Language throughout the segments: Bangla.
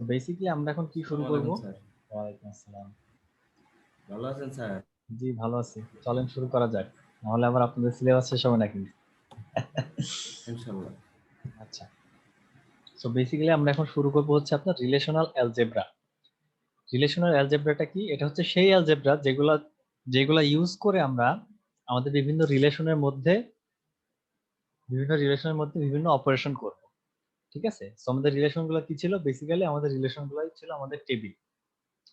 বেসিক্যালি আমরা এখন কি শুরু করব? স্যার ওয়ালাইকুম আসসালাম। ভালো আছেন স্যার? জি ভালো আছি, চলেন শুরু করা যাক, নাহলে আবার আপনাদের সিলেবাস শেষ হবে নাকি? ইনশাআল্লাহ। আচ্ছা, সো বেসিক্যালি আমরা এখন শুরু করব হচ্ছে আপনার রিলেশনাল অ্যালজেব্রা। রিলেশনাল অ্যালজেব্রাটা কি? এটা হচ্ছে সেই অ্যালজেব্রা যেগুলা ইউজ করে আমরা আমাদের বিভিন্ন রিলেশনের মধ্যে বিভিন্ন অপারেশন করব। ঠিক আছে? সো আমাদের রিলেশনগুলো কি ছিল? বেসিক্যালি আমাদের রিলেশনগুলোই ছিল আমাদের টেবিল।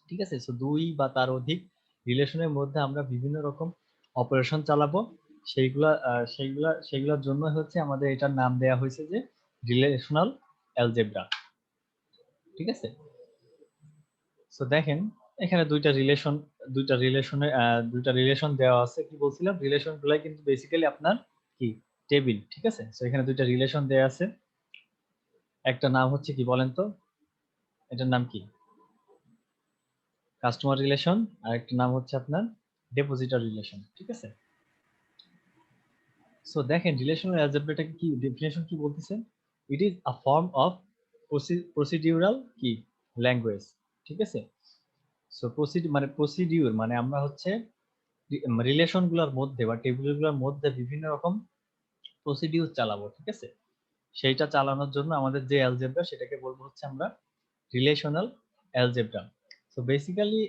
ঠিক আছে? সো ২ বা তার অধিক রিলেশনের মধ্যে আমরা বিভিন্ন রকম অপারেশন চালাবো। সেইগুলার জন্য হচ্ছে আমাদের এটার নাম দেয়া হয়েছে যে রিলেশনাল অ্যালজেব্রা। ঠিক আছে? সো দেখেন এখানে ২টা রিলেশন দেওয়া আছে। কি বলছিলাম? রিলেশন গুলাই কিন্তু বেসিক্যালি আপনার কি টেবিল। ঠিক আছে? সো এখানে ২টা রিলেশন দেয়া আছে। একটা নাম হচ্ছে কি বলেন তো? এটার নাম কি? কাস্টমার রিলেশন, আর একটা নাম হচ্ছে আপনার ডিপোজিটর রিলেশন। ঠিক আছে? সো দেখেন রিলেশনাল অ্যালজেব্রাটাকে কি ডেফিনিশন কি বলতেছে? It is a form of procedural কি ল্যাঙ্গুয়েজ। ঠিক আছে? সো প্রসিডিউর মানে আমরা হচ্ছে রিলেশন গুলোর মধ্যে বা টেবিল গুলোর মধ্যে বিভিন্ন রকম প্রসিডিউর চালাবো। ঠিক আছে? সেইটা চালানোর জন্য আমাদের যে অ্যালজেব্রা সেটাকে বলবো হচ্ছে আমরা রিলেশনাল অ্যালজেব্রা। সো বেসিক্যালি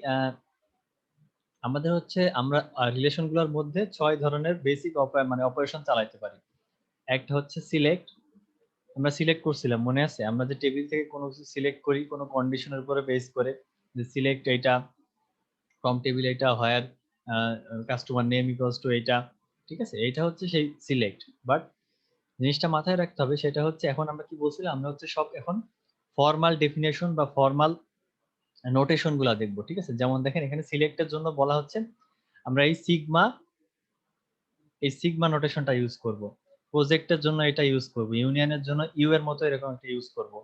আমাদের হচ্ছে আমরা রিলেশন গুলোর মধ্যে ৬ ধরনের বেসিক অপারেশন চালাইতে পারি। একটা হচ্ছে সিলেক্ট। আমরা সিলেক্ট করছিলাম, মনে আছে? আমরা যে টেবিল থেকে কোনো কিছু সিলেক্ট করি কোনো কন্ডিশনের উপরে বেস করে, যে সিলেক্ট এইটা ফ্রম টেবিল এটা হোয়ার কাস্টমার নেম ইকুয়ালস টু এইটা। ঠিক আছে? এইটা হচ্ছে সেই সিলেক্ট। বাট জিনিসটা মাথায় রাখতে হবে, সেটা হচ্ছে এখন আমরা কি বলছিলাম, আমরা হচ্ছে সব এখন ফরমাল ডেফিনেশন বা ফরমাল নোটেশন গুলা দেখবো। ঠিক আছে? যেমন দেখেন এখানে সিলেক্টের জন্য বলা হচ্ছে আমরা এই সিগমা নোটেশনটা ইউজ করব। প্রজেক্টের জন্য এটা ইউজ করব। ইউনিয়নের জন্য ইউ এর মতো এরকম একটা ইউজ করব।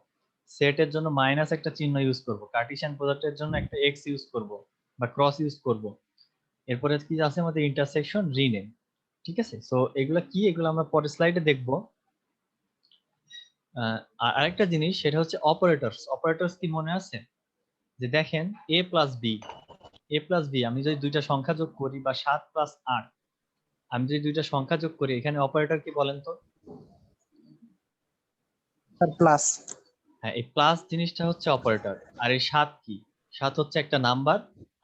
সেটের জন্য মাইনাস একটা চিহ্ন ইউজ করব। কার্টেসিয়ান প্রোডাক্টের জন্য একটা এক্স ইউজ করব বা ক্রস ইউজ করব। এরপরে কি আছে আমাদের ইন্টারসেকশন, রিনেম। ঠিক আছে? সো এগুলা কি, এগুলো আমরা পরের স্লাইডে দেখব। আরেকটা জিনিস সেটা হচ্ছে অপারেটরস। অপারেটরস কি মনে আছে? যে দেখেন এ প্লাস বি আমি যদি দুইটা সংখ্যা যোগ করি বা ৭ প্লাস ৮ আমি যদি দুইটা সংখ্যা যোগ করি, এখানে অপারেটর কি বলেন তো? Sir plus. হ্যাঁ, এই প্লাস জিনিসটা হচ্ছে অপারেটর। আর এই ৭ কি? ৭ হচ্ছে একটা নাম্বার,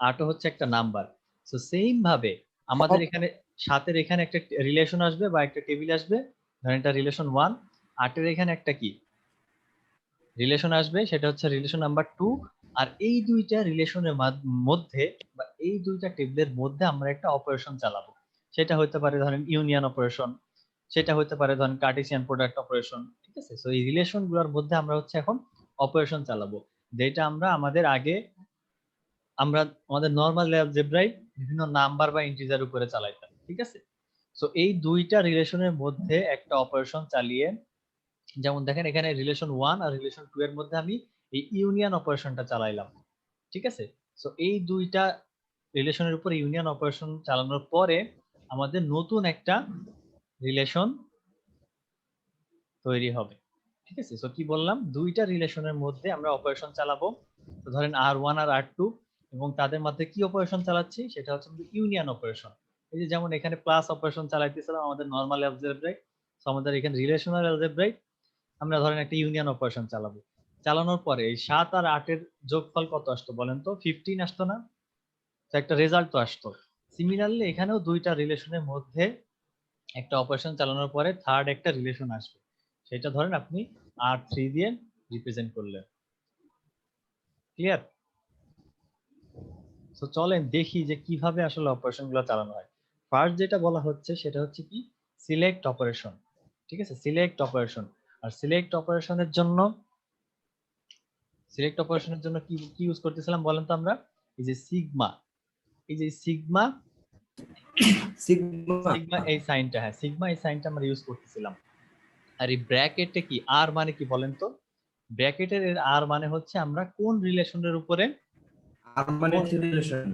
৮ ও হচ্ছে একটা নাম্বার। সো সেইম ভাবে আমাদের এখানে ৭ এর এখানে একটা রিলেশন আসবে বা একটা টেবিল আসবে। ধরেন এটা রিলেশন 1, ৮ এর এখানে একটা কি রিলেশন আসবে, সেটা হচ্ছে রিলেশন নাম্বার 2। আর এই দুইটা রিলেশনের মধ্যে বা এই দুইটা টেবিলের মধ্যে আমরা একটা অপারেশন চালাবো। সেটা হতে পারে ধরেন ইউনিয়ন অপারেশন, সেটা হতে পারে ধরেন কার্টেসিয়ান প্রোডাক্ট অপারেশন। ঠিক আছে? সো এই রিলেশন গুলোর মধ্যে আমরা হচ্ছে এখন অপারেশন চালাবো, যেটা আমরা আমাদের নরমাল অ্যালজেব্রায় বিভিন্ন নাম্বার বা ইন্টিজার উপরে চালাইতাম। ঠিক আছে? সো এই দুইটা রিলেশনের মধ্যে একটা অপারেশন চালিয়ে, যেমন দেখেন এখানে রিলেশন 1 আর রিলেশন 2 এর মধ্যে আমি এই ইউনিয়ন অপারেশনটা চালাইলাম। ঠিক আছে? সো এই দুইটা রিলেশনের উপর ইউনিয়ন অপারেশন চালানোর পরে আমাদের নতুন একটা রিলেশন তৈরি হবে। ঠিক আছে? সো কি বললাম? দুইটা রিলেশনের মধ্যে আমরা অপারেশন চালাবো। তো ধরেন R1 আর R2 এবং তাদের মধ্যে কি অপারেশন চালাচ্ছি সেটা হচ্ছে আমাদের ইউনিয়ন অপারেশন। এই যে যেমন এখানে প্লাস অপারেশন চালাইতেছিলাম আমাদের নরমাল অ্যালজেব্রায়, সো আমাদের এখানে রিলেশনাল অ্যালজেব্রায় আমরা ধরেন একটা ইউনিয়ন অপারেশন চালাবো। চালানোর পরে এই ৭ আর ৮ এর যোগফল কত আসতো বলেন তো? 15 আসতো না? তো একটা রেজাল্ট তো আসতো। সিমিলারলি এখানেও দুইটা রিলেশনের মধ্যে একটা অপারেশন চালানোর পরে থার্ড একটা রিলেশন আসবে। সেটা ধরেন আপনি R3 দিয়ে রিপ্রেজেন্ট করলেন। ক্লিয়ার? সো চলেন দেখি যে কিভাবে আসলে অপারেশন গুলো চালানো হয়। ফার্স্ট যেটা বলা হচ্ছে সেটা হচ্ছে কি সিলেক্ট অপারেশন। ঠিক আছে? Select operation. আর সিলেক্ট অপারেশনের জন্য কি কি ইউজ করতেছিলাম বলেন তো আমরা? এই যে সিগমা, এই যে সিগমা সিগমা এই সাইনটা, হ্যাঁ সিগমা এই সাইনটা আমরা ইউজ করতেছিলাম। আর এই ব্র্যাকেটে কি আর মানে কি বলেন তো? ব্র্যাকেটের আর মানে হচ্ছে আমরা কোন রিলেশনের উপরে আর মানে রিলেশন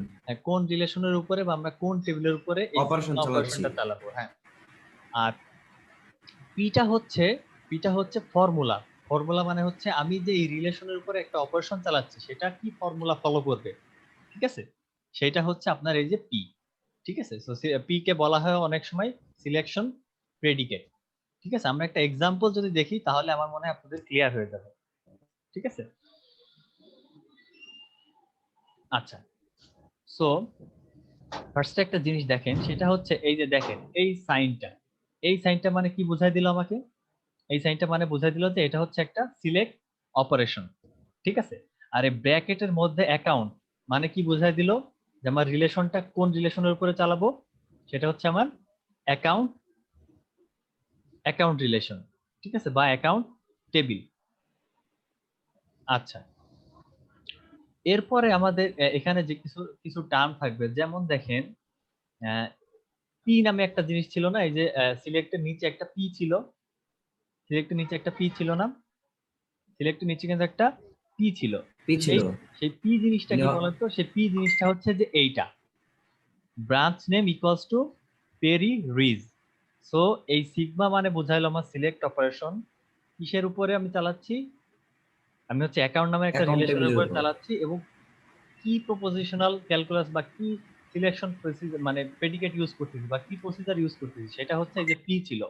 কোন রিলেশনের উপরে বা আমরা কোন টেবিলের উপরে এই অপারেশন সিগমা চালাচ্ছি। অপারেশনটা চালাবো। হ্যাঁ। আর পিটা হচ্ছে ফর্মুলা। ফর্মুলা মানে হচ্ছে আমি যে এই রিলেশনের উপরে একটা অপারেশন চালাচ্ছি সেটা কি ফর্মুলা ফলো করবে, ঠিক আছে? সেটা হচ্ছে আপনার এই যে পি, ঠিক আছে? সো পি কে বলা হয় অনেক সময় সিলেকশন প্রেডিকেট, ঠিক আছে? আমরা একটা এক্সাম্পল যদি দেখি তাহলে আমার মনে হয় আপনাদের ক্লিয়ার হয়ে যাবে, ঠিক আছে? আচ্ছা, সো ফার্স্টে একটা জিনিস দেখেন, সেটা হচ্ছে এই যে দেখেন এই সাইনটা মানে কি বোঝাই দিল আমাকে? এই সাইনটা মানে বোঝাই দিল যে এটা হচ্ছে একটা সিলেক্ট অপারেশন, ঠিক আছে? আর এই ব্র্যাকেটের মধ্যে অ্যাকাউন্ট মানে কি বোঝাই দিল? যে আমার রিলেশনটা কোন রিলেশনের উপরে চালাবো, সেটা হচ্ছে আমার অ্যাকাউন্ট অ্যাকাউন্ট রিলেশন, ঠিক আছে, বা অ্যাকাউন্ট টেবিল। আচ্ছা, এরপরে আমাদের এখানে যে কিছু কিছু টার্ম থাকবে, যেমন দেখেন পি নামে একটা জিনিস ছিল না, এই যে সিলেক্টের নিচে একটা পি ছিল, সিলেক্টের নিচে একটা পি ছিল না, সিলেক্টের নিচে কিন্তু একটা পি ছিল। পি ছিল সেই সেই পি জিনিসটা কি ইনি- বলতো? সেই পি জিনিসটা হচ্ছে যে এইটা, branch name equals to Perryridge. So এই সিগমা মানে বোঝাইলো আমার সিলেক্ট অপারেশন কিসের উপরে আমি চালাচ্ছি? আমি হচ্ছে অ্যাকাউন্ট নামে একটা অ্যাকাউন্ট রিলেশনের টেবিলের উপরে উপর। চালাচ্ছি, এবং কি প্রপোজিশনাল ক্যালকুলাস বা কি সিলেকশন মানে প্রেডিকেট ইউজ করতেছি বা কি প্রসিজার ইউজ করতেছি সেটা হচ্ছে এই যে পি ছিল।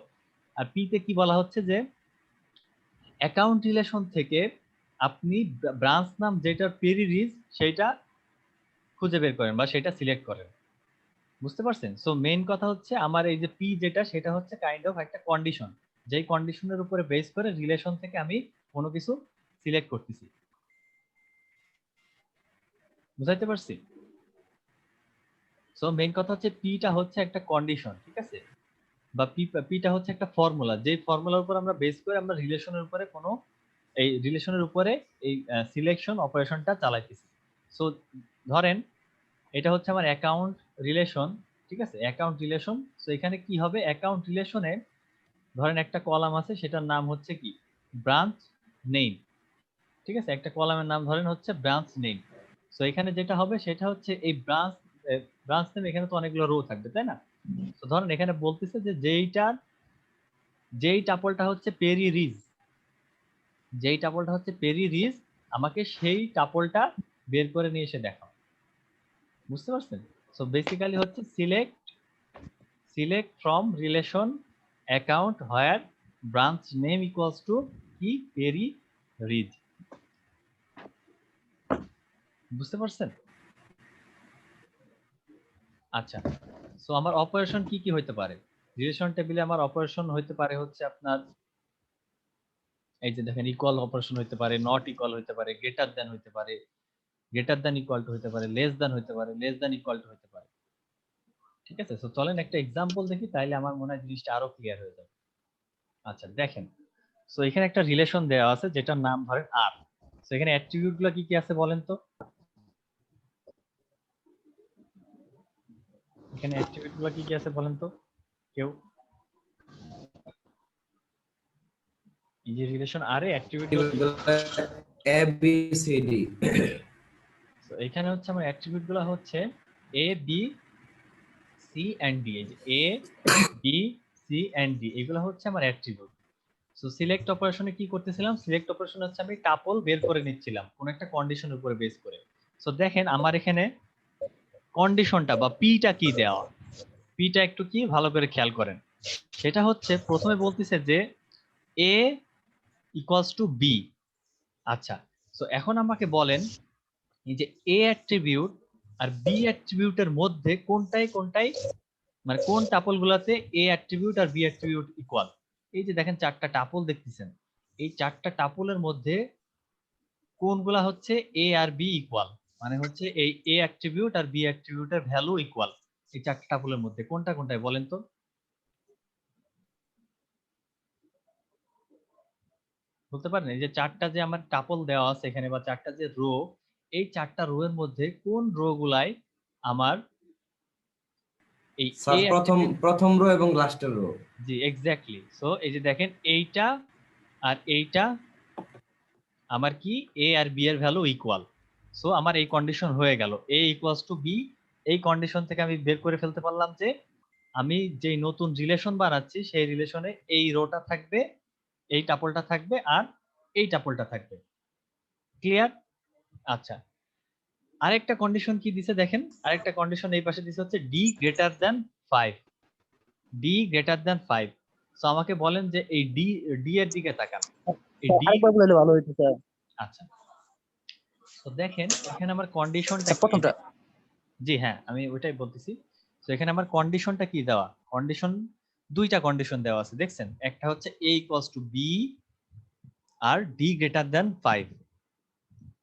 আর পি তে কি বলা হচ্ছে যে অ্যাকাউন্ট রিলেশন থেকে আপনি ব্রাঞ্চ নাম যেটা পেরি রিজ সেটা খুঁজে বের করেন বা সেটা সিলেক্ট করেন। বুঝতে পারছেন? সো মেইন কথা হচ্ছে আমার এই যে পি যেটা সেটা হচ্ছে কাইন্ড অফ একটা কন্ডিশন, যেই কন্ডিশনের উপরে বেস করে রিলেশন থেকে আমি কোনো কিছু সিলেক্ট করতেছি। বুঝাইতে পারছি? সো মেইন কথা হচ্ছে পিটা হচ্ছে একটা কন্ডিশন, ঠিক আছে, বা পিটা হচ্ছে একটা ফর্মুলা, যে ফর্মুলার উপর আমরা বেস করে আমরা রিলেশনের উপরে কোনো এই রিলেশনের উপরে এই সিলেকশন অপারেশনটা চালাইতেছি। সো ধরেন এটা হচ্ছে আমার অ্যাকাউন্ট রিলেশন, ঠিক আছে, অ্যাকাউন্ট রিলেশন। সো এখানে কি হবে? অ্যাকাউন্ট রিলেশনে ধরেন একটা কলাম আছে, সেটার নাম হচ্ছে কি? ব্রাঞ্চ নেম, ঠিক আছে? একটা কলামের নাম ধরেন হচ্ছে ব্রাঞ্চ নেম। সো এখানে যেটা হবে সেটা হচ্ছে এই ব্রাঞ্চ নেম, এখানে তো অনেকগুলো রো থাকবে, তাই না? তো ধরেন এখানে বলতেছে যে যেই টাপলটা হচ্ছে পেরি রিজ, যেই টাপলটা হচ্ছে পেরি রিজ, আমাকে সেই টাপলটা বের করে নিয়ে এসে দেখাও। বুঝতে পারছেন? সো বেসিক্যালি হচ্ছে select from relation account where branch name equals to কি? Perryridge. বুঝতে পারছেন? আচ্ছা, সো আমার অপারেশন কি কি হইতে পারে? রিলেশন টেবিলে আমার অপারেশন হইতে পারে হচ্ছে আপনার এই যে দেখেন ইকুয়াল অপারেশন হইতে পারে, নট ইকুয়াল হইতে পারে, গ্রেটার দ্যান হইতে পারে, গ্রেটার দ্যান ইকুয়াল টু হইতে পারে, লেস দ্যান হইতে পারে, লেস দ্যান ইকুয়াল টু হইতে পারে। ঠিক আছে? সো চলেন একটা এক্সাম্পল দেখি, তাইলে আমার মনে হয় জিনিসটা আরো ক্লিয়ার হয়ে যাবে। আচ্ছা দেখেন, সো এখানে একটা রিলেশন দেওয়া আছে যেটার নাম ধরেন আর। সো এখানে অ্যাট্রিবিউট গুলো কি কি আছে বলেন তো? এখানে অ্যাট্রিবিউট গুলো কি কি আছে বলেন তো কেউ? এই যে রিলেশন আর এ অ্যাট্রিবিউট গুলো কি? এ বি সি ডি। তো এখানে হচ্ছে আমার অ্যাট্রিবিউট গুলো হচ্ছে এ বি সি এন্ড ডি। এই যে এ বি সি এন্ড ডি এগুলো হচ্ছে আমার অ্যাট্রিবিউট। সো সিলেক্ট অপারেশনে কি করতেছিলাম? সিলেক্ট অপারেশন হচ্ছে আমি টাপল বের করে নিচ্ছিলাম কোন একটা কন্ডিশনের উপরে বেস করে। সো দেখেন আমার এখানে কন্ডিশনটা বা পিটা কি দেওয়া, পিটা একটু কি ভালো করে খেয়াল করেন। সেটা হচ্ছে প্রথমে বলতেছে যে এ ইকুয়ালস টু বি। আচ্ছা, সো এখন আমাকে বলেন এই যে এ অ্যাট্রিবিউট আর বি অ্যাট্রিবিউটের মধ্যে কোনটাই মানে কোন টাপল গুলাতে এ অ্যাট্রিবিউট আর বি অ্যাট্রিবিউট ইকুয়াল? এই যে দেখেন চারটা টাপল দেখতেছেন, এই চারটা টাপলের মধ্যে কোনগুলা হচ্ছে এ আর বি ইকুয়াল, মানে হচ্ছে এই এ অ্যাট্রিবিউট আর বি অ্যাট্রিবিউটের ভ্যালু ইকুয়াল। এই চারটা টাপলের মধ্যে কোনটা কোনটাই বলেন তো? বলতে পারেন এই যে চারটা যে আমার টাপল দেওয়া আছে এখানে বা চারটা যে রো, এই চারটা রো এর মধ্যে কোন রো গুলাই আমার এই এ স্যার প্রথম অ্যাট্রিবিউট? প্রথম রো এবং লাস্টের রো। জি এক্স্যাক্টলি। সো এই যে দেখেন এইটা আর এইটা আমার কি এ আর বি এর ভ্যালু ইকুয়াল। সো আমার এই কন্ডিশন হয়ে গেল এ ইকুয়ালস টু বি। এই কন্ডিশন থেকে আমি বের করে ফেলতে পারলাম যে আমি যেই নতুন রিলেশন বানাচ্ছি সেই রিলেশনে এই রোটা থাকবে, এই টাপলটা থাকবে, আর এই টাপলটা থাকবে। ক্লিয়ার? আচ্ছা, আরেকটা কন্ডিশন কি দিছে দেখেন, আরেকটা কন্ডিশন এই পাশে দিছে হচ্ছে D greater than 5, D greater than 5। So আমাকে বলেন যে এই ডি এর দিকে তাকান, এই ডি। আরেকবার বললে ভালো হইতো স্যার। আচ্ছা, তো দেখেন এখানে আমার কন্ডিশনটা স্যার কি? প্রথমটা। জি হ্যাঁ, আমি ওইটাই বলতেছি। তো এখানে আমার কন্ডিশনটা কি দেওয়া? কন্ডিশন, দুইটা কন্ডিশন দেওয়া আছে দেখছেন, একটা হচ্ছে a ইকুয়ালস টু b আর d গ্রেটার দ্যান 5।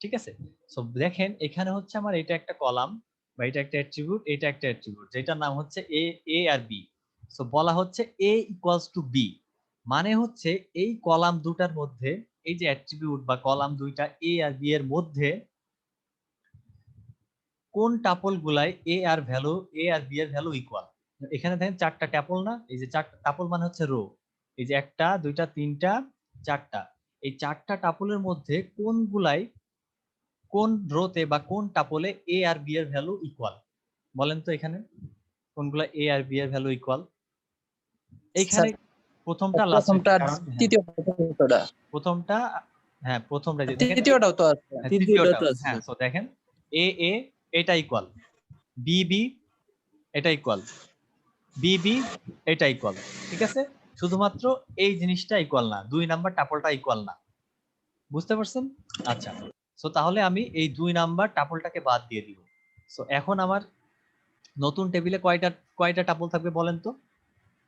ঠিক আছে, সো দেখেন এখানে হচ্ছে আমার এটা একটা কলাম বা এটা একটা অ্যাট্রিবিউট, এটা একটা অ্যাট্রিবিউট যেটার নাম হচ্ছে a আর b। সো বলা হচ্ছে a ইকুয়ালস টু b, মানে হচ্ছে এই কলাম দুটার মধ্যে, এই যে অ্যাট্রিবিউট বা কলাম দুইটা a আর b এর মধ্যে কোন টাপল গুলাই a আর b এর ভ্যালু ইকুয়াল। এখানে দেখেন চারটা ট্যাপল না, এই যে চারটা টাপল মানে হচ্ছে রো, এই যে একটা দুইটা তিনটা চারটা, এই চারটা টাপলের মধ্যে কোনগুলাই কোন রোতে বা কোন টাপলে a আর b এর ভ্যালু ইকুয়াল, বলেন তো এখানে কোনগুলা a আর b এর ভ্যালু ইকুয়াল? এইখানে প্রথমটা লাস্ট, প্রথমটা কারণ তৃতীয়টা প্রথমটা, হ্যাঁ প্রথমটা যে দেখেন, তৃতীয়টাও তো আছে। হ্যাঁ, তৃতীয়টা তৃতীয়টা, তো আছে। হ্যাঁ। তো দেখেন a এটা ইকুয়াল, b এটা ইকুয়াল, b এটা ইকুয়াল। ঠিক আছে, শুধুমাত্র এই জিনিসটা ইকুয়াল না, 2 নাম্বার টাপলটা ইকুয়াল না। বুঝতে পারছেন? আচ্ছা, সো তাহলে আমি এই 2 নাম্বার টাপলটাকে বাদ দিয়ে দিব। সো এখন আমার নতুন টেবিলে কয়টা টাপল থাকবে বলেন তো?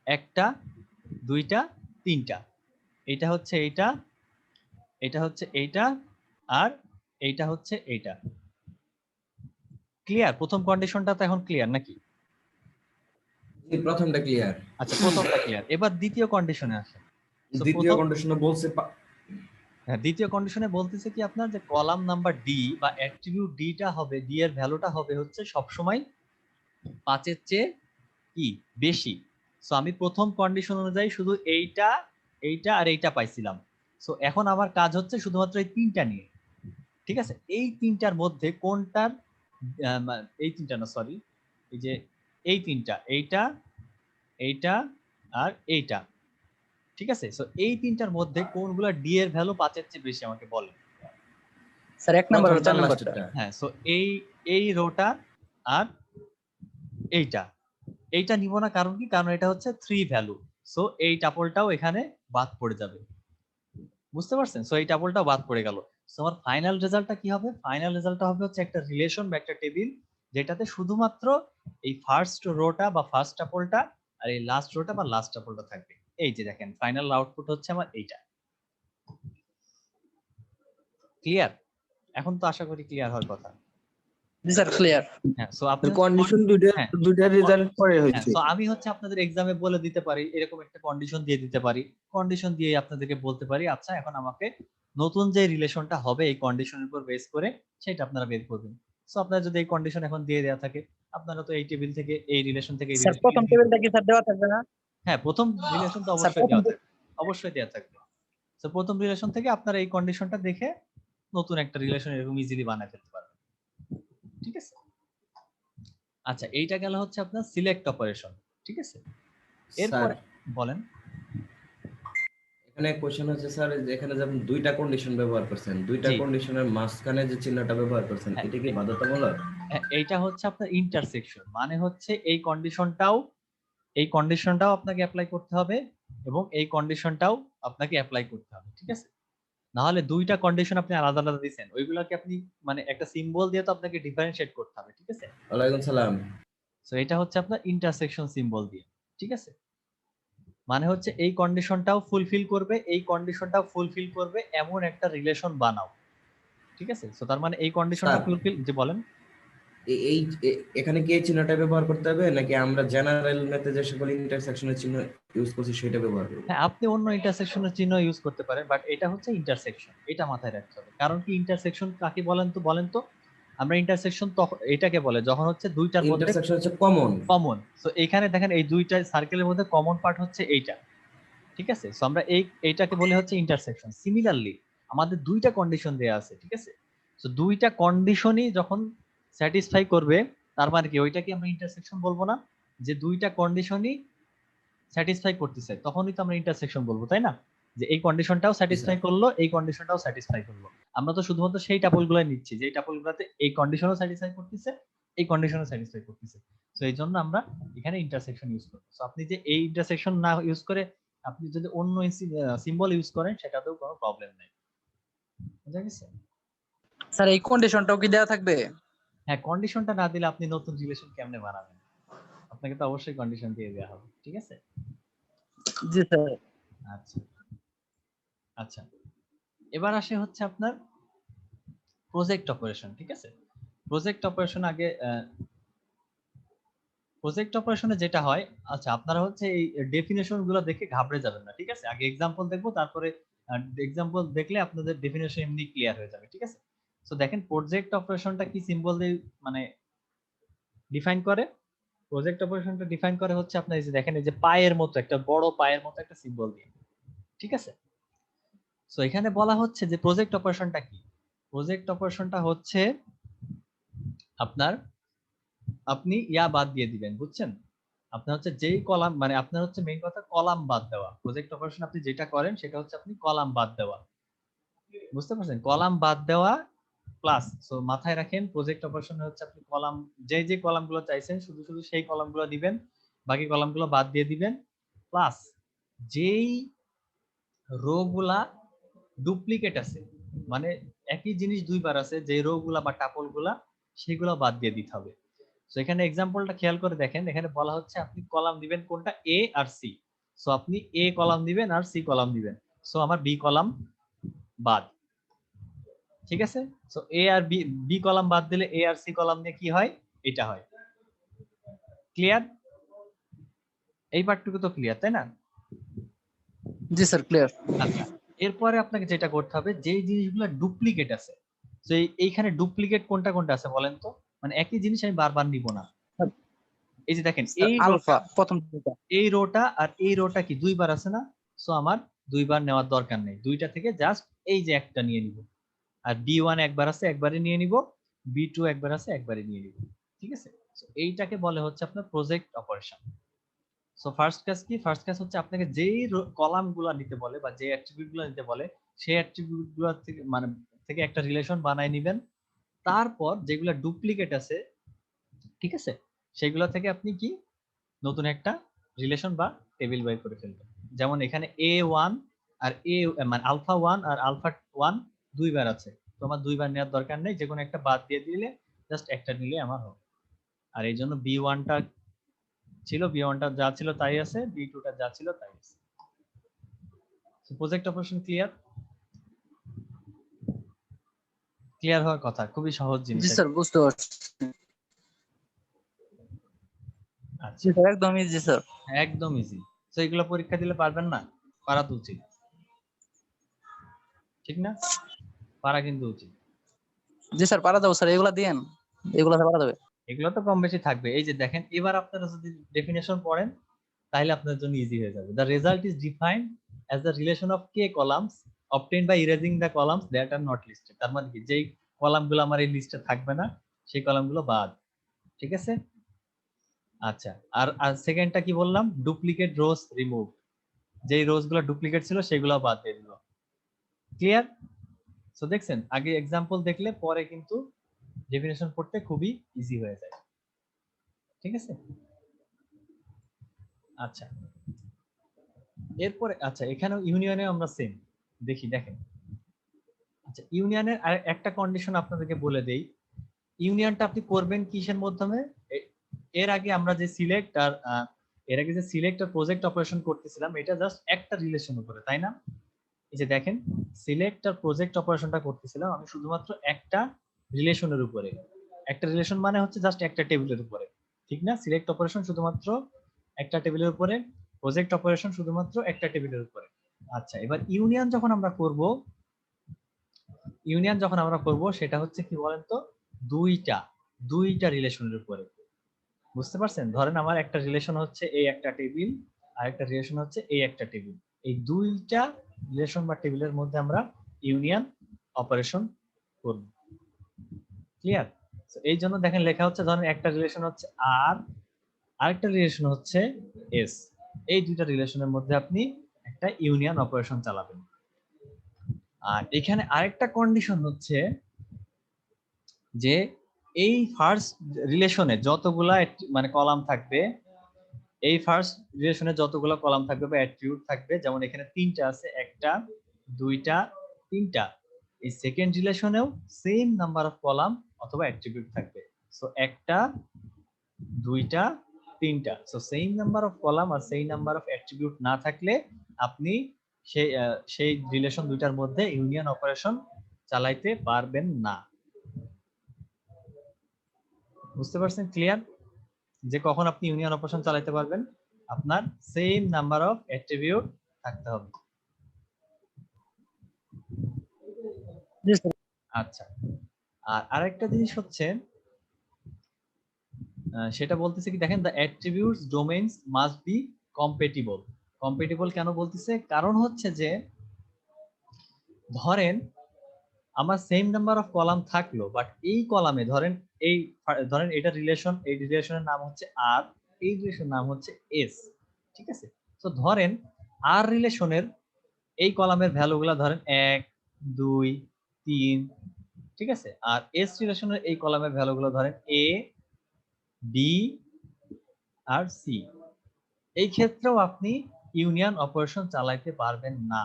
একটা, দুইটা, তিনটা। এটা হচ্ছে এইটা, এটা হচ্ছে এইটা, আর এইটা হচ্ছে এইটা। ক্লিয়ার? প্রথম কন্ডিশনটা তো এখন ক্লিয়ার নাকি? জি, প্রথমটা ক্লিয়ার। আচ্ছা, প্রথমটা ক্লিয়ার। এবার দ্বিতীয় কন্ডিশনে আসেন। So, দ্বিতীয় প্রথম, কন্ডিশনে বলছে হ্যাঁ, দ্বিতীয় কন্ডিশনে বলতেছে কি আপনার যে কলাম নাম্বার ডি বা অ্যাট্রিবিউট ডিটা হবে, ডি এর ভ্যালুটা হবে হচ্ছে সবসময় 5 এর চেয়ে কি বেশি। সো আমি প্রথম কন্ডিশন অনুযায়ী শুধু এইটা, এইটা আর এইটা পাইছিলাম। সো এখন আমার কাজ হচ্ছে শুধুমাত্র এই তিনটা নিয়ে। ঠিক আছে, এই তিনটার মধ্যে কোনটার এই তিনটা না, সরি, এই যে এই তিনটা, এইটা, এইটা আর এইটা। ঠিক আছে, সো এই তিনটার মধ্যে কোনগুলা ডি এর ভ্যালু 5 এর চেয়ে বেশি আমাকে বলেন। স্যার 1 নাম্বার আর 4 নাম্বারটা। লাস্টেরটা। হ্যাঁ, সো এই রোটা আর এইটা, এইটা নিব না, কারণ কি? কারণ এটা হচ্ছে 3 ভ্যালু। সো এই টাপলটাও এখানে বাদ পড়ে যাবে। বুঝতে পারছেন? সো এই টাপলটাও বাদ পড়ে গেল। সো আমার ফাইনাল রেজাল্টটা কি হবে? ফাইনাল রেজাল্টটা হবে হচ্ছে একটা রিলেশন বা একটা টেবিল, যেটাতে শুধুমাত্র এই ফার্স্ট রোটা বা ফার্স্ট টাপলটা আর এই লাস্ট রোটা বা লাস্ট টাপলটা থাকবে। এই যে দেখেন ফাইনাল আউটপুট হচ্ছে আমার এইটা। ক্লিয়ার? এখন তো আশা করি ক্লিয়ার হওয়ার কথা। জি স্যার ক্লিয়ার। হ্যাঁ, সো আপনি কন্ডিশন হ্যাঁ, দুইটা রেজাল্ট পরে হ্যাঁ, হয়েছে। তো আমি হচ্ছে আপনাদের এক্সামে বলে দিতে পারি, এরকম একটা কন্ডিশন দিয়ে দিতে পারি, কন্ডিশন দিয়ে আপনাদেরকে বলতে পারি আচ্ছা এখন আমাকে নতুন যে রিলেশনটা হবে এই কন্ডিশনের উপর বেস করে সেটা আপনারা বের করবেন। সো আপনারা যদি এই কন্ডিশন এখন দিয়ে দেওয়া থাকে, আপনারা তো এই টেবিল থেকে এই রিলেশন থেকে এই স্যার রিলেশন, প্রথম টেবিলটা কি স্যার দেওয়া থাকবে না? হ্যাঁ প্রথম রিলেশন তো স্যার অবশ্যই প্রথম দেওয়া থাকবে, অবশ্যই দেওয়া থাকবে। তো প্রথম রিলেশন থেকে আপনারা এই কন্ডিশনটা দেখে নতুন একটা রিলেশন এরকম ইজিলি বানাতে ফেলতে পারবেন। ঠিক আছে, আচ্ছা এইটা গেল হচ্ছে আপনার সিলেক্ট অপারেশন। ঠিক আছে, এরপর স্যার বলেন। এখানে কোশ্চেন হচ্ছে স্যার, যে এখানে যে আপনি দুইটা কন্ডিশন ব্যবহার করছেন, দুইটা জি। কন্ডিশনের মাঝখানে যে চিহ্নটা ব্যবহার করছেন, হ্যাঁ, এটা কি বাধ্যতামূলক? এইটা হচ্ছে আপনার ইন্টারসেকশন, মানে হচ্ছে এই কন্ডিশনটাও আপনাকে অ্যাপ্লাই করতে হবে এবং এই কন্ডিশনটাও আপনাকে অ্যাপ্লাই করতে হবে। ঠিক আছে, না হলে দুইটা কন্ডিশন আপনি আলাদা আলাদা দিয়েছেন, ওইগুলোকে আপনি মানে একটা সিম্বল দিয়ে তো আপনাকে ডিফারেন্সিয়েট করতে হবে। ঠিক আছে, ওয়ালাইকুম সালাম। সো এটা হচ্ছে আপনার ইন্টারসেকশন সিম্বল দিয়ে। ঠিক আছে, মানে হচ্ছে এই কন্ডিশনটাও ফুলফিল করবে, এই কন্ডিশনটাও ফুলফিল করবে, এমন একটা রিলেশন বানাও। ঠিক আছে, সো তার মানে এই কন্ডিশনটা স্যার ফুলফিল, যে বলেন। এখানে কি এই চিহ্নটা ব্যবহার করতে হবে, নাকি আমরা জেনারেল মেথে যে সকল ইন্টারসেকশনের চিহ্ন ইউজ করছি সেটা ব্যবহার করব? হ্যাঁ, আপনি অন্য ইন্টারসেকশনের চিহ্ন ইউজ করতে পারেন, বাট এটা হচ্ছে ইন্টারসেকশন, এটা মাথায় রাখতে হবে। কারণ কি ইন্টারসেকশন কাকে বলেন তো? আমরা ইন্টারসেকশন তখন এটাকে বলে যখন হচ্ছে দুইটার মধ্যে ইন্টারসেকশন হচ্ছে কমন। কমন। সো এখানে দেখেন এই দুইটা সার্কেলের মধ্যে কমন পার্ট হচ্ছে এইটা। ঠিক আছে, সো আমরা এইটাকে বলে হচ্ছে ইন্টারসেকশন। সিমিলারলি আমাদের দুইটা কন্ডিশন দেয়া আছে। ঠিক আছে, সো দুইটা কন্ডিশনই যখন স্যাটিসফাই করবে, তার মানে কি ওইটাকে আমরা ইন্টারসেকশন বলবো না? যে দুইটা কন্ডিশনই স্যাটিসফাই করতেছে তখনই তো আমরা ইন্টারসেকশন বলবো, তাই না? যে এই কন্ডিশনটাও স্যাটিসফাই করলো, এই কন্ডিশনটাও স্যাটিসফাই করলো। আমরা তো শুধুমাত্র সেই টাপলগুলো নিচ্ছি যে টাপলগুলোতে এই কন্ডিশনও স্যাটিসফাই করতেছে, এই কন্ডিশনও স্যাটিসফাই করতেছে। সো এই জন্য আমরা এখানে ইন্টারসেকশন ইউজ করব। সো আপনি যে এই ইন্টারসেকশন না ইউজ করে আপনি যদি অন্য সিম্বল ইউজ করেন সেটাতেও কোনো প্রবলেম নেই। বুঝা গেছে? স্যার এই কন্ডিশনটাও কি দেওয়া থাকবে? হ্যাঁ, কন্ডিশনটা না দিলে আপনি নতুন রিলেশন কেমনে বানাবেন? আপনাকে তো অবশ্যই কন্ডিশন দিয়ে দেওয়া হবে। ঠিক আছে? জি স্যার। আচ্ছা আচ্ছা, এবার আসে হচ্ছে আপনার প্রজেক্ট অপারেশন। ঠিক আছে? প্রজেক্ট অপারেশন আগে প্রজেক্ট অপারেশনে যেটা হয়, আচ্ছা আপনারা হচ্ছে এই ডেফিনেশন গুলো দেখে ঘাবড়ে যাবেন না। ঠিক আছে? আগে এক্সাম্পল দেখবো, তারপরে এক্সাম্পল দেখলে আপনাদের ডেফিনেশন এমনি ক্লিয়ার হয়ে যাবে। ঠিক আছে? সো দেখেন প্রজেক্ট অপারেশনটা কি সিম্বল দিয়ে মানে ডিফাইন করে। প্রজেক্ট অপারেশনটা ডিফাইন করে হচ্ছে আপনার এই যে দেখেন এই যে পায়ের মতো একটা বড় পায়ের মতো একটা সিম্বল দিয়ে। ঠিক আছে? সো এখানে বলা হচ্ছে যে প্রজেক্ট অপারেশনটা কি। প্রজেক্ট অপারেশনটা হচ্ছে আপনার আপনি ইয়া বাদ দিয়ে দিবেন, বুঝছেন? আপনার হচ্ছে যেই কলাম মানে আপনার হচ্ছে মেইন কথা কলাম বাদ দেওয়া। প্রজেক্ট অপারেশন আপনি যেটা করেন সেটা হচ্ছে আপনি কলাম বাদ দেওয়া। বুঝতে পারছেন? কলাম বাদ দেওয়া প্লাস, সো মাথায় রাখেন প্রজেক্ট অপারেশন হচ্ছে আপনি কলাম যে কলামগুলো চাইছেন শুধু শুধু সেই কলামগুলো দিবেন, বাকি কলামগুলো বাদ দিয়ে দিবেন। প্লাস যেই রো গুলা ডুপ্লিকেট আছে, মানে একই জিনিস দুইবার আছে, যে রো গুলা বা টাপল গুলা সেগুলো বাদ দিয়ে দিতে হবে। সো এখানে এক্সাম্পলটা খেয়াল করে দেখেন, এখানে বলা হচ্ছে আপনি কলাম দিবেন কোনটা, এ আর সি। সো আপনি এ কলাম দিবেন আর সি কলাম দিবেন। সো আমার বি কলাম বাদ। ঠিক আছে? সো এ আর বি, বি কলাম বাদ দিলে এ আর সি কলাম দিয়ে কি হয়, এটা হয়। ক্লিয়ার? এই পার্টটুকু তো ক্লিয়ার, তাই না? জি স্যার ক্লিয়ার। আচ্ছা, এরপরে আপনাকে যেটা করতে হবে, যেই জিনিসগুলো ডুপ্লিকেট আছে, তো এইখানে ডুপ্লিকেট কোনটা কোনটা আছে বলেন তো, মানে একই জিনিস আমি বারবার নিব না। এই যে দেখেন এই আলফা প্রথম দুটো। এই রোটা আর এই রোটা কি দুইবার আছে না? সো আমার দুইবার নেওয়ার দরকার নেই, দুইটা থেকে জাস্ট এই যে একটা নিয়ে নিব। আর বি1 একবার আছে একবারে নিয়ে নিব, বি2 একবার আছে একবারে নিয়ে নিব। ঠিক আছে? সো এইটাকে বলে হচ্ছে আপনার প্রজেক্ট অপারেশন। সো ফার্স্ট কাজ কি? ফার্স্ট কাজ হচ্ছে আপনাকে যেই কলামগুলো নিতে বলে বা যে অ্যাট্রিবিউটগুলো নিতে বলে সেই অ্যাট্রিবিউটগুলো থেকে মানে থেকে একটা রিলেশন বানায় নেবেন। তারপর যেগুলো ডুপ্লিকেট আছে, ঠিক আছে, সেগুলো থেকে আপনি কি নতুন একটা রিলেশন বা টেবিল বাই করে ফেলবেন। যেমন এখানে A1 আর এ মানে আলফা 1 আর আলফা 1 দুইবার আছে, তো আমার দুইবার নেওয়ার দরকার নেই, যে কোনো একটা বাদ দিয়ে দিলে জাস্ট একটা নিলে আমার হবে। আর এই জন্য বি1টা ছিল, বি1টা যা ছিল তাই আছে, বি2টা যা ছিল তাই আছে। Project operation clear? ক্লিয়ার হওয়ার কথা, খুবই সহজ জিনিস। জি স্যার বুঝতে পারছি। আচ্ছা, জি স্যার একদম ইজি স্যার। একদম ইজি। তো এগুলো পরীক্ষা দিলে পারবেন না? পারা তো উচিত, ঠিক না? পারা কিন্তু উচিত। জি স্যার পারা যাবো স্যার, এগুলা দিয়েন, এগুলা পারা যাবে। এগুলো তো কম বেশি থাকবে। এই যে দেখেন এবার আপনারা যদি ডেফিনেশন পড়েন তাহলে আপনার জন্য ইজি হয়ে যাবে। The result is defined as the relation of k columns obtained by erasing the columns that are not listed. তার মানে কি, যেই কলামগুলো আমার এই লিস্টে থাকবে না সেই কলামগুলো বাদ। ঠিক আছে? আচ্ছা, আর সেকেন্ডটা কি বললাম? ডুপ্লিকেট রোজ রিমুভ। যেই রোজ গুলো ডুপ্লিকেট ছিল সেগুলো বাদ দিয়ে দিল। ক্লিয়ার? সো দেখছেন, আগে এক্সাম্পল দেখলে পরে কিন্তু ডেফিনেশন পড়তে খুবই ইজি হয়ে যায়। ঠিক আছে? আচ্ছা, এরপরে আচ্ছা এখানেও ইউনিয়নে আমরা সেম দেখি। দেখেন, আচ্ছা ইউনিয়নের আর একটা কন্ডিশন আপনাদেরকে বলে দেই। ইউনিয়নটা আপনি করবেন কিসের মাধ্যমে? এর আগে আমরা যে সিলেক্ট আর এর আগে যে সিলেক্ট আর প্রজেক্ট অপারেশন করতেছিলাম এটা জাস্ট একটা রিলেশন উপরে, তাই না? এই যে দেখেন, সিলেক্ট আর প্রজেক্ট অপারেশনটা করতেছিলাম আমি শুধুমাত্র একটা রিলেশনের উপরে। একটা রিলেশন মানে হচ্ছে জাস্ট একটা টেবিলের উপরে, ঠিক না? সিলেক্ট অপারেশন শুধুমাত্র একটা টেবিলের উপরে, প্রজেক্ট অপারেশন শুধুমাত্র একটা টেবিলের উপরে। আচ্ছা, এবার ইউনিয়ন যখন আমরা করব, সেটা হচ্ছে কি বলেন তো, দুইটা রিলেশনের উপরে। বুঝতে পারছেন? ধরেন আমার একটা রিলেশন হচ্ছে এই একটা টেবিল, আর একটা রিলেশন হচ্ছে এই একটা টেবিল। এই দুইটা রিলেশন বা টেবিলের মধ্যে আমরা ইউনিয়ন অপারেশন করব। ক্লিয়ার? এই জন্য দেখেন লেখা হচ্ছে, ধরেন একটা রিলেশন হচ্ছে আর আরেকটা রিলেশন হচ্ছে এস। এই দুইটা রিলেশনের মধ্যে আপনি একটা ইউনিয়ন অপারেশন চালাবেন। আর এখানে আরেকটা কন্ডিশন হচ্ছে যে এই ফার্স্ট রিলেশনে যতগুলা মানে কলাম থাকবে, এই ফার্স্ট রিলেশনে যতগুলো কলাম থাকবে বা অ্যাট্রিবিউট থাকবে, যেমন এখানে 3টা আছে, 1টা 2টা 3টা, এই সেকেন্ড রিলেশনেও সেম নাম্বার অফ কলাম অথবা অ্যাট্রিবিউট থাকবে। সো 1টা 2টা 3টা, so same number of column আর সেম নাম্বার অফ অ্যাট্রিবিউট না থাকলে আপনি সেই রিলেশন দুইটার মধ্যে ইউনিয়ন অপারেশন চালাইতে পারবেন না। বুঝতে পারছেন? ক্লিয়ার? যে কখন আপনি ইউনিয়ন অপারেশন চালাতে পারবেন, আপনার সেম নাম্বার অফ অ্যাট্রিবিউট থাকতে হবে। জি স্যার। আচ্ছা, আর আরেকটা জিনিস হচ্ছে সেটা বলতেছে কি দেখেন, the attributes domains must be compatible. Compatible কেন বলতেছে? কারণ হচ্ছে যে ধরেন আমার সেম নাম্বার অফ কলাম থাকলো, বাট এই কলামে ধরেন এটা রিলেশন, এই রিলেশনের নাম হচ্ছে আর, এই রিলেশনের নাম হচ্ছে এস, ঠিক আছে? তো ধরেন আর রিলেশনের এই কলামের ভ্যালুগুলা ধরেন 1 2 3, ঠিক আছে? আর এস রিলেশনের এই কলামের ভ্যালুগুলো ধরেন এ বি আর সি। এই ক্ষেত্রেও আপনি ইউনিয়ন অপারেশন চালাইতে পারবেন না।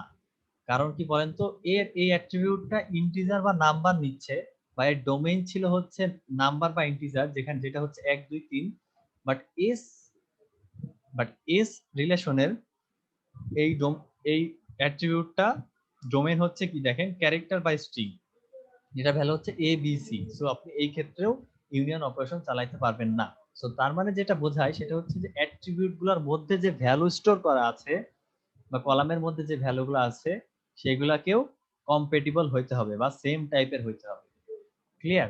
কারণ কি বলেন তো, এর এই অ্যাট্রিবিউটটা ইন্টিজার বা নাম্বার নিচ্ছে, বা এর ডোমেইন ছিল হচ্ছে নাম্বার বা ইন্টিজার, যেটা হচ্ছে 1 2 3, বাট এস রিলেশনের এই এই অ্যাট্রিবিউটটা ডোমেইন হচ্ছে কি দেখেন, ক্যারেক্টার বা স্ট্রিং, যেটা ভ্যালু হচ্ছে এ বি সি। সো আপনি এই ক্ষেত্রেও ইউনিয়ন অপারেশন চালাইতে পারবেন না। সো তার মানে যেটা বোঝায় সেটা হচ্ছে যে অ্যাট্রিবিউট গুলোর মধ্যে যে ভ্যালু স্টোর করা আছে বা কলামের মধ্যে যে ভ্যালুগুলো আছে সেগুলাকেও কম্পেটিবল হইতে হবে বা সেম টাইপের হইতে হবে। ক্লিয়ার?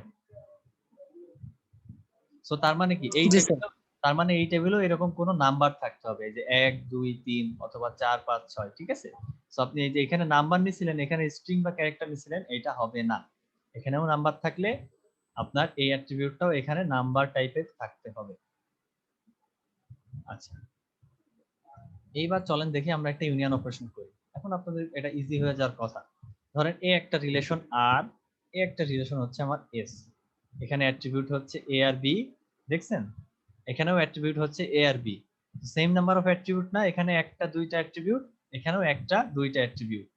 সো তার মানে কি জি স্যার। তার মানে এই টেবিলেও এরকম কোনো নাম্বার থাকতে হবে, যে 1 2 3 অথবা 4 5 6, ঠিক আছে? সো আপনি এই যে এখানে নাম্বার নিছিলেন, এখানে স্ট্রিং বা ক্যারেক্টার নিছিলেন, এটা হবে না। এখানেও নাম্বার থাকলে আপনার এই অ্যাট্রিবিউটটাও এখানে নাম্বার টাইপের থাকতে হবে। আচ্ছা, এইবার চলেন দেখি আমরা একটা ইউনিয়ন অপারেশন করি। এখন আপনাদের এটা ইজি হয়ে যাওয়ার কথা। ধরেন এ একটা রিলেশন আর, এ একটা রিলেশন হচ্ছে আমার এস, এখানে অ্যাট্রিবিউট হচ্ছে এ আর বি, দেখছেন? এখানেও অ্যাট্রিবিউট হচ্ছে এ আর B, same number of attribute না, এখানে একটা দুইটা অ্যাট্রিবিউট, এখানেও একটা দুইটা অ্যাট্রিবিউট,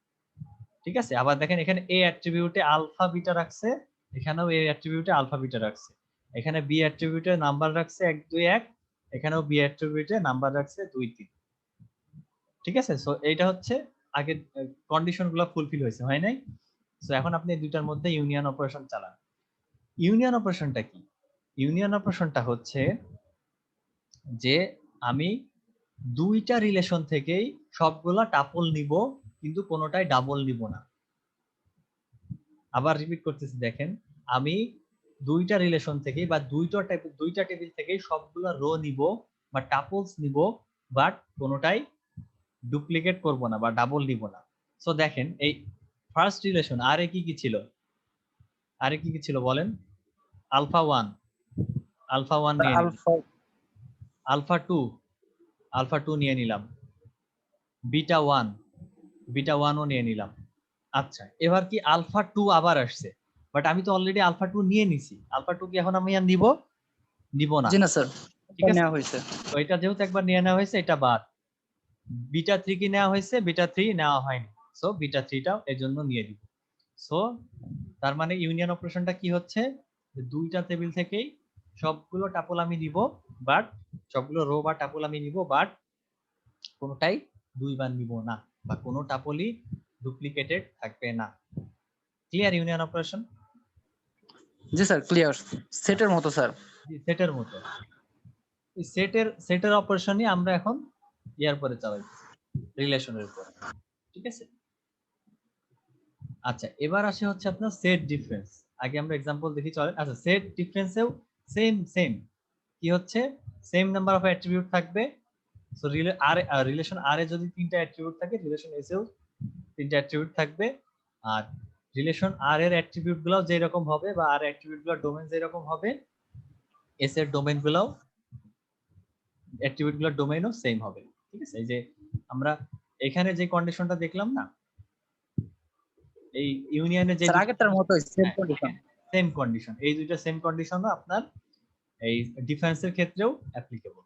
ঠিক আছে? আবার দেখেন এখানে এ অ্যাট্রিবিউটে আলফা বিটা রাখছে, এখানেও এ অ্যাট্রিবিউটে আলফা বিটা রাখছে, এখানে বি অ্যাট্রিবিউটে নাম্বার রাখছে 1 2 1, এখানেও বি অ্যাট্রিবিউটে নাম্বার রাখছে 2 3, ঠিক আছে? সো এইটা হচ্ছে আগের কন্ডিশন গুলো ফুলফিল হয়েছে, হয় নাই? সো এখন আপনি এই দুইটার মধ্যে ইউনিয়ন অপারেশন চালান। ইউনিয়ন অপারেশনটা কি? ইউনিয়ন অপারেশনটা হচ্ছে যে আমি দুইটা রিলেশন থেকেই সবগুলা টাপল নিব, কিন্তু কোনোটাই ডাবল নিব না। আবার রিপিট করতেছি, দেখেন আমি দুইটা রিলেশন থেকে বা দুইটা টেবিল থেকেই সবগুলা রো নিব বা টাপলস নিব, বাট কোনোটাই ডুপ্লিকেট করব না বা ডাবল নিব না। সো দেখেন এই ফার্স্ট রিলেশন আরে কি কি ছিল, আরে কি কি ছিল বলেন? আলফা 1, আলফা 1 নিয়ে নিলাম, আলফা। আলফা 2 নিয়ে নিলাম, বিটা 1, বিটা 1 ও নিয়ে নিলাম। আচ্ছা, এবার কি আলফা 2 আবার আসছে, বাট আমি তো অলরেডি আলফা 2 নিয়ে নিছি, আলফা 2 কি এখন আমি আর নিব না, জি না স্যার, ঠিক আছে? নেওয়া হয়েছে। তো এটা যেহেতু একবার নিয়ে নেওয়া হয়েছে, এটা বাদ। বিটা 3 কি নেওয়া হয়েছে? বিটা 3 নেওয়া হয়নি, সো বিটা 3 টাও এর জন্য নিয়ে দিব। সো তার মানে ইউনিয়ন অপারেশনটা কি হচ্ছে, যে দুইটা টেবিল থেকেই সবগুলো টাপল আমি নিব, বাট সবগুলো রো বা টাপল আমি নিব, বাট কোনোটাই দুইবার নিব না, বা কোনো টাপলই ডুপ্লিকেটেড থাকবে না। Clear union operation? জি স্যার, ক্লিয়ার। সেটের মতো স্যার। সেটের মতো। এই সেটের অপারেশনই আমরা এখন ইয়ার পরে চালাইছি, রিলেশনের উপর, ঠিক আছে? আচ্ছা, এবার আসে হচ্ছে আপনার সেট ডিফারেন্স। আগে আমরা एग्जांपल দেখি চলেন। আচ্ছা, সেট ডিফারেন্সেও সেম কি হচ্ছে, সেম নাম্বার অফ অ্যাট্রিবিউট থাকবে। সো রিলেশন আর এ যদি তিনটা অ্যাট্রিবিউট থাকে, রিলেশন এস এও তিনটা অ্যাট্রিবিউট থাকবে। আর রিলেশন আর এর অ্যাট্রিবিউট গুলো যেই রকম হবে বা আর অ্যাট্রিবিউট গুলো ডোমেইন যেই রকম হবে, এস এর ডোমেইন গুলো অ্যাট্রিবিউট গুলোর ডোমেইনও সেম হবে, ঠিক আছে? এই যে আমরা এখানে যে কন্ডিশনটা দেখলাম না, এই ইউনিয়নে যে স্যার আগেরটার মতোই সেম কন্ডিশন। সেম কন্ডিশন, এই দুইটা সেম কন্ডিশনও আপনার এই ডিফারেন্সের ক্ষেত্রেও অ্যাপ্লিকেবল।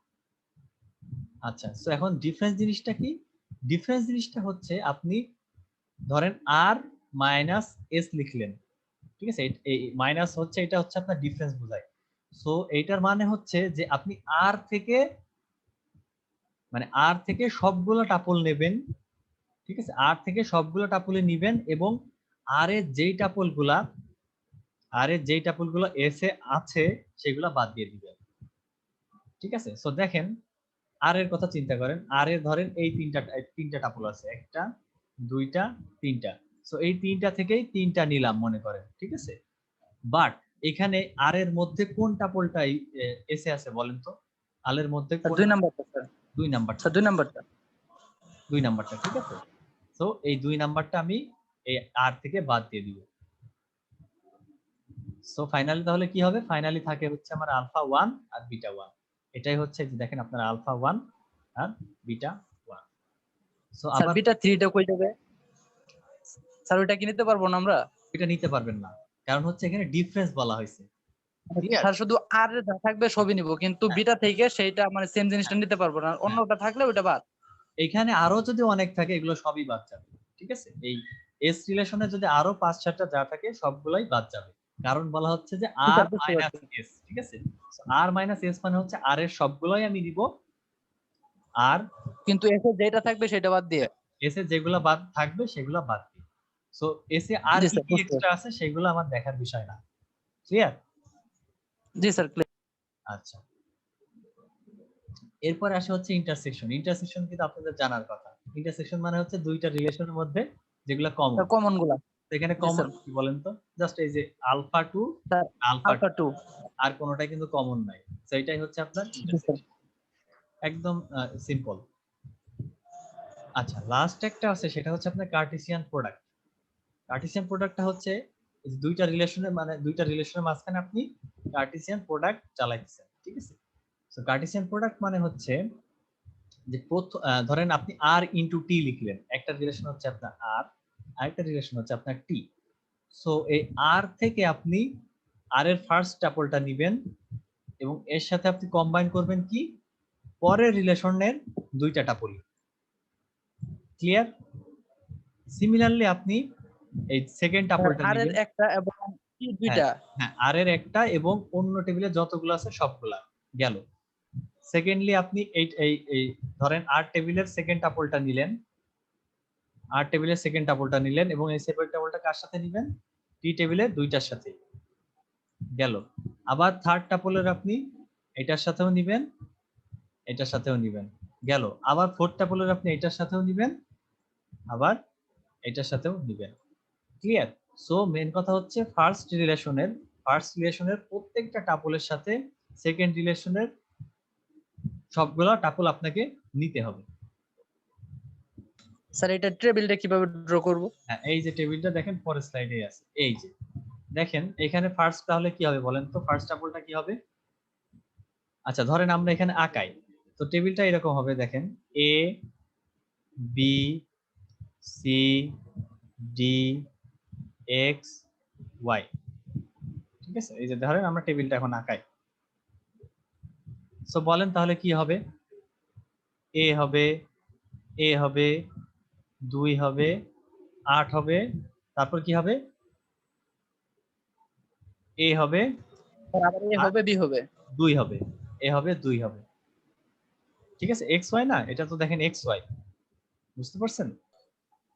আচ্ছা, সো এখন ডিফারেন্স জিনিসটা কি? ডিফারেন্স জিনিসটা হচ্ছে আপনি ধরেন আর মাইনাস এস লিখলেন, ঠিক আছে, এই মাইনাস হচ্ছে, এটা হচ্ছে আপনার ডিফারেন্স বোঝায়। সো এইটার মানে হচ্ছে যে আপনি আর থেকে মানে আর থেকে সবগুলো টাপল নেবেন, ঠিক আছে, আর থেকে সবগুলো টাপলে নিবেন এবং আর এর যেই টাপলগুলো এস এ আছে সেগুলা বাদ দিয়ে দিবেন, ঠিক আছে। সো দেখেন আর এর কথা চিন্তা করেন, আর এর ধরেন এই তিনটা টাপল আছে, একটা দুইটা তিনটা। সো এই তিনটা থেকেই তিনটা নিলাম মনে করেন, ঠিক আছে। বাট এখানে আর এর মধ্যে কোন টাপলটাই এসে আছে বলেন তো? আর এর মধ্যে স্যার কোন? 2 নাম্বারটা স্যার। দুই নাম্বারটা। স্যার 2 নাম্বারটা। দুই নাম্বারটা, ঠিক আছে। সো এই দুই নাম্বারটা আমি এই আর থেকে বাদ দিয়ে দিব। সো ফাইনালি তাহলে কি হবে? ফাইনালি থাকে হচ্ছে আমার আলফা 1 আর বিটা 1। এটাই হচ্ছে যে দেখেন আপনার আলফা 1 আর বিটা 1। সো স্যার আবার বিটা 3 টা কই যাবে? স্যার ওইটা কি নিতে পারবো না আমরা? এটা নিতে পারবেন না, কারণ হচ্ছে এখানে ডিফারেন্স বলা হয়েছে। ক্লিয়ার? স্যার শুধু আর যা থাকবে সবই নিব, কিন্তু হ্যাঁ। বিটা থেকে সেইটা মানে সেম জিনিসটা নিতে পারবো না, অন্যটা থাকলে ওটা বাদ। এখানে আরো যদি অনেক থাকে এগুলো সবই বাদ যাবে, ঠিক আছে। এই এস রিলেশনে যদি আরো 5-6টা যা থাকে সবগুলাই বাদ যাবে, কারণ বলা হচ্ছে যে আর বুঝতে মাইনাস পারছি। এস, ঠিক আছে। আর মাইনাস এস মানে হচ্ছে আর এর সবগুলাই আমি নিব, আর কিন্তু এসে যেটা থাকবে সেটা বাদ দিয়ে। এস এ যেগুলা বাদ থাকবে সেগুলা বাদ দিই। সো এস এ আর জি কি স্যার, কি বুঝতে এক্সট্রা আছে সেগুলো আমার দেখার বিষয় না। ক্লিয়ার? জি স্যার ক্লিয়ার। আচ্ছা, এরপর আসে হচ্ছে ইন্টারসেকশন। ইন্টারসেকশন কিন্তু আপনাদের জানার কথা। ইন্টারসেকশন মানে হচ্ছে দুইটা রিলেশনের মধ্যে যেগুলা কমন। স্যার কমন গুলা। এখানে জি কমন স্যার। কি বলেন তো? জাস্ট এই যে আলফা 2 স্যার আলফা আলফা 2। আর কোনটাই কিন্তু কমন নাই। সো এটাই হচ্ছে আপনার জি স্যার। ইন্টারসেকশন। একদম সিম্পল। আচ্ছা, লাস্ট একটা আছে, সেটা হচ্ছে আপনার কার্টেসিয়ান প্রোডাক্ট। কার্টেসিয়ান প্রোডাক্টটা হচ্ছে এই যে দুইটা রিলেশনের মাঝখানে আপনি কার্টেসিয়ান প্রোডাক্ট চালাইতেছেন, ঠিক আছে। সো কার্টেসিয়ান প্রোডাক্ট মানে হচ্ছে যে ধরেন আপনি আর ইনটু টি লিখলেন, একটা রিলেশন হচ্ছে আপনার আর, আরেকটা রিলেশন হচ্ছে আপনার টি। সো এই আর থেকে আপনি আর এর ফার্স্ট টাপলটা নিবেন এবং এর সাথে আপনি কম্বাইন করবেন কি পরের রিলেশনের দুইটা টাপলি। ক্লিয়ার? সিমিলারলি আপনি এই সেকেন্ড টাপলটা আর এর নেবেন। একটা এবং কি হ্যাঁ, দুইটা। হ্যাঁ, আর এর একটা এবং অন্য টেবিলে যতগুলো আছে সবগুলা গেল। সেকেন্ডলি আপনি এই ধরেন আর টেবিলের সেকেন্ড টাপলটা নিলেন, আর টেবিলের সেকেন্ড টাপলটা নিলেন এবং এই সেকেন্ড টাপলটা কার সাথে নিবেন? টি টেবিলের দুইটার সাথে গেল। আবার থার্ড টাপলের আপনি এটার সাথেও নিবেন, এটার সাথেও নিবেন, গেল। আবার ফোর্থ টাপলের আপনি এটার সাথেও নিবেন, আবার এটার সাথেও নিবেন। ক্লিয়ার? সো মেন কথা হচ্ছে ফার্স্ট রিলেশনের প্রত্যেকটা টাপলের সাথে সেকেন্ড রিলেশনের সবগুলা টাপল আপনাকে নিতে হবে। স্যার এটা টেবিলটা কিভাবে ড্র করব? হ্যাঁ, এই যে টেবিলটা দেখেন পরের স্লাইডে আছে, এই যে দেখেন এখানে ফার্স্ট তাহলে কি হবে বলেন তো? ফার্স্ট টাপলটা কি হবে? আচ্ছা, ধরেন আমরা এখানে আঁকাই, তো টেবিলটা এরকম হবে, দেখেন A B C D X Y, ঠিক আছে। এই যে ধরেন আমরা টেবিলটা এখন আঁকাই। সো বলেন তাহলে কি হবে? এ হবে, এ হবে, 2 হবে, 8 হবে, তারপর কি হবে? এ হবে, স্যার আবার এ হবে বি হবে। 2 হবে, এ হবে, 2 হবে, ঠিক আছে। এক্স ওয়াই না, এটা তো দেখেন এক্স ওয়াই, বুঝতে পারছেন?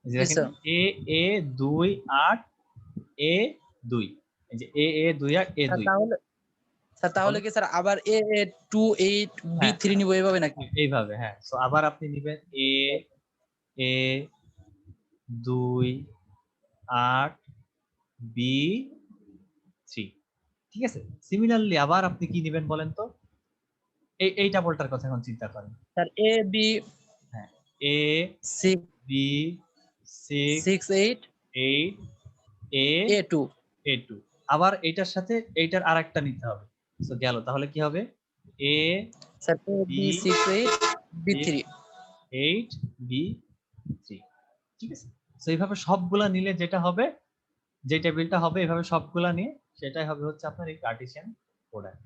এই যে জি দেখেন স্যার। এ 2 8 এ 2, এই যে এ 2 8 এ 2। তাহলে কি স্যার আবার এ 2 8 বি হ্যাঁ, 3 নিব এইভাবে নাকি? এইভাবে, হ্যাঁ। সো আবার আপনি নিবেন এ 2 8 বি 3, ঠিক আছে। সিমিলারলি আবার আপনি কি নিবেন বলেন তো? এই টাপলটার কথা এখন চিন্তা করেন। স্যার এ বি হ্যাঁ, এ 6 বি 6 8 8 এ এ 2। এ 2, আবার এইটার সাথে এইটার আরেকটা নিতে হবে। সো গেল, তাহলে কি হবে? এ sir A B B 6 8 B 3। 8 B 3, ঠিক আছে। তো এইভাবে সবগুলা নিলে যেটা হবে, যে টেবিলটা হবে এভাবে সবগুলা নিয়ে সেটাই হবে হচ্ছে আপনার এই কার্টেসিয়ান প্রোডাক্ট।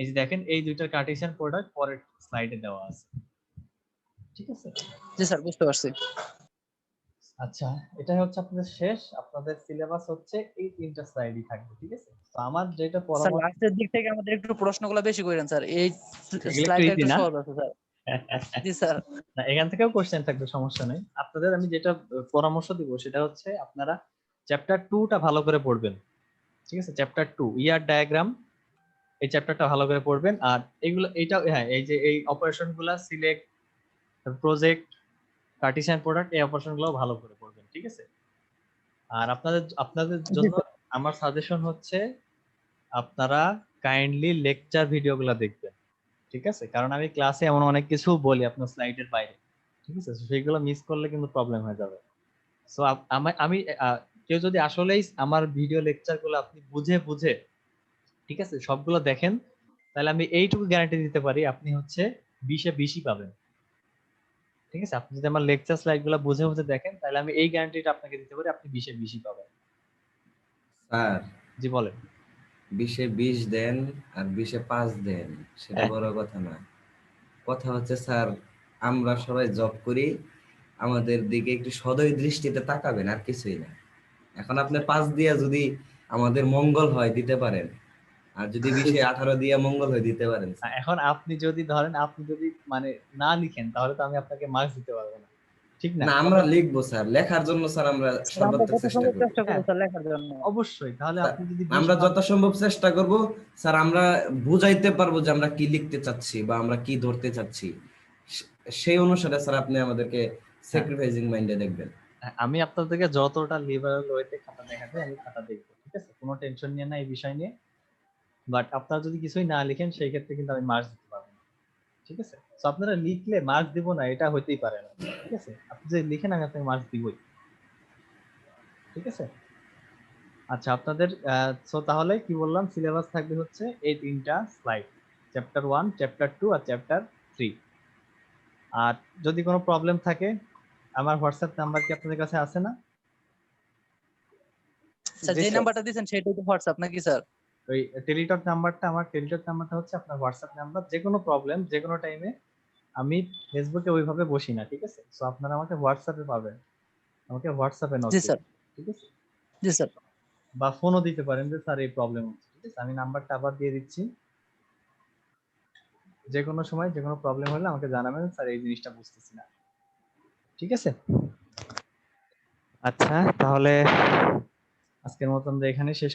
এই যে দেখেন এই দুইটার কার্টেসিয়ান প্রোডাক্ট পরের স্লাইডে দেওয়া আছে, ঠিক আছে। জি স্যার, বুঝতে পারছি। আচ্ছা, এটাই হচ্ছে আপনাদের শেষ, আপনাদের সিলেবাস হচ্ছে এই 3টা স্লাইডই থাকবে, ঠিক আছে। তো আমার যেটা স্যার পরামর্শ, লাস্টের দিক থেকে আমাদের একটু প্রশ্নগুলো বেশি করেন স্যার, এই এগুলো একটু স্লাইডটা ইজি একটু না? সহজ আছে স্যার। জি স্যার। না, এখান থেকেও কোশ্চেন থাকবে, সমস্যা নেই। আপনাদের আমি যেটা পরামর্শ দিব সেটা হচ্ছে আপনারা চ্যাপ্টার 2টা ভালো করে পড়বেন, ঠিক আছে। চ্যাপ্টার 2 ইয়ার ডায়াগ্রাম, এই চ্যাপ্টারটা ভালো করে পড়বেন। আর এইগুলো এইটা, হ্যাঁ, এই যে এই অপারেশন গুলা সিলেক্ট, প্রজেক্ট, কার্টেসিয়ান প্রোডাক্ট, এই অপারেশন গুলো ভালো করে পড়বেন, ঠিক আছে। আর আপনাদের আপনাদের জি জন্য স্যার। আমার সাজেশন হচ্ছে আপনারা কাইন্ডলি লেকচার ভিডিওগুলো দেখবেন, ঠিক আছে। কারণ আমি ক্লাসে এমন অনেক কিছু বলি আপনার স্লাইডের বাইরে, ঠিক আছে। So সেইগুলো মিস করলে কিন্তু প্রবলেম হয়ে যাবে। সো আমি কেউ যদি আসলেই আমার ভিডিও লেকচার গুলো আপনি বুঝে বুঝে, ঠিক আছে, সবগুলো দেখেন, তাহলে আমি এইটুকু গ্যারান্টি দিতে পারি আপনি হচ্ছে 20-এ 20ই পাবেন, ঠিক আছে। আপনি যদি আমার লেকচার স্লাইড গুলো বুঝে বুঝে দেখেন, তাহলে আমি এই গ্যারান্টিটা আপনাকে দিতে পারি আপনি 20-এ 20ই পাবেন। স্যার জি বলেন। 20-এ 20 দেন আর 20-এ 5 দেন, সেটা বড় কথা না। কথা হচ্ছে স্যার, আমরা সবাই জব করি, আমাদের দিকে একটু সদয় দৃষ্টিতে তাকাবেন, আর কিছুই না। এখন আপনি 5 দিয়া যদি আমাদের মঙ্গল হয় দিতে পারেন, আর যদি 20-এ 18 দিয়া মঙ্গল হয় দিতে পারেন স্যার। এখন আপনি যদি ধরেন, আপনি যদি মানে না লিখেন, তাহলে তো আমি আপনাকে মার্কস দিতে পারবো না, ঠিক না? না, আমরা লিখবো স্যার, লেখার জন্য স্যার আমরা স্যার আমরা সর্বাত্মক যত চেষ্টা সম্ভব করব। চেষ্টা করবো হ্যাঁ, স্যার লেখার জন্য। অবশ্যই। তাহলে স্যার, আপনি যদি 20 আমরা পান, যত সম্ভব চেষ্টা করব স্যার, আমরা বুঝাইতে পারবো যে আমরা কি লিখতে চাচ্ছি বা আমরা কি ধরতে চাচ্ছি। সেই অনুসারে স্যার আপনি আমাদেরকে হ্যাঁ, স্যাক্রিফাইসিং মাইন্ডে দেখবেন। আমি আপনাদেরকে যতটা লিবারাল ওয়েতে খাতা দেখা যায় আমি খাতা দেখবো, ঠিক আছে। কোনো টেনশন নিয়ে না এই বিষয় নিয়ে। বাট আপনারা যদি কিছুই না লিখেন সেই ক্ষেত্রে কিন্তু আমি মার্কস দিতে পারবো না, ঠিক আছে। তো আপনারা লিখলে মার্কস দিব না এটা হইতেই পারে না, ঠিক আছে। আপনি যদি লিখেন আমি আপনাকে মার্কস দিবই, ঠিক আছে। আচ্ছা, আপনাদের সো তাহলে কি বললাম, সিলেবাস থাকবে হচ্ছে এই 3টা স্লাইড, চ্যাপ্টার 1, চ্যাপ্টার 2 আর চ্যাপ্টার 3। আর যদি কোনো প্রবলেম থাকে, আমার হোয়াটসঅ্যাপ নাম্বার কি আপনাদের কাছে আছে না? স্যার জি যে স্যার। নাম্বারটা দিয়েছেন সেটাই তো হোয়াটসঅ্যাপ নাকি স্যার? ওই টেলিটক নাম্বারটা, আমার টেলিটক নাম্বারটা হচ্ছে আপনার হোয়াটসঅ্যাপ নাম্বার। যে কোনো প্রবলেম যে কোনো টাইমে, আমি ফেসবুকে ওইভাবে বসি না, ঠিক আছে। সো আপনারা আমাকে হোয়াটসঅ্যাপে পাবেন, আমাকে হোয়াটসঅ্যাপে নক জি স্যার। দিবেন, ঠিক আছে। জি স্যার। বা ফোনও দিতে পারেন যে স্যার এই প্রবলেম হচ্ছে, ঠিক আছে। আমি নাম্বারটা আবার দিয়ে দিচ্ছি, যে কোনো সময় যে কোনো প্রবলেম হলে আমাকে জানাবেন, স্যার এই জিনিসটা বুঝতেছি না, ঠিক আছে। আচ্ছা, তাহলে আজকের মতো আমরা এখানে শেষ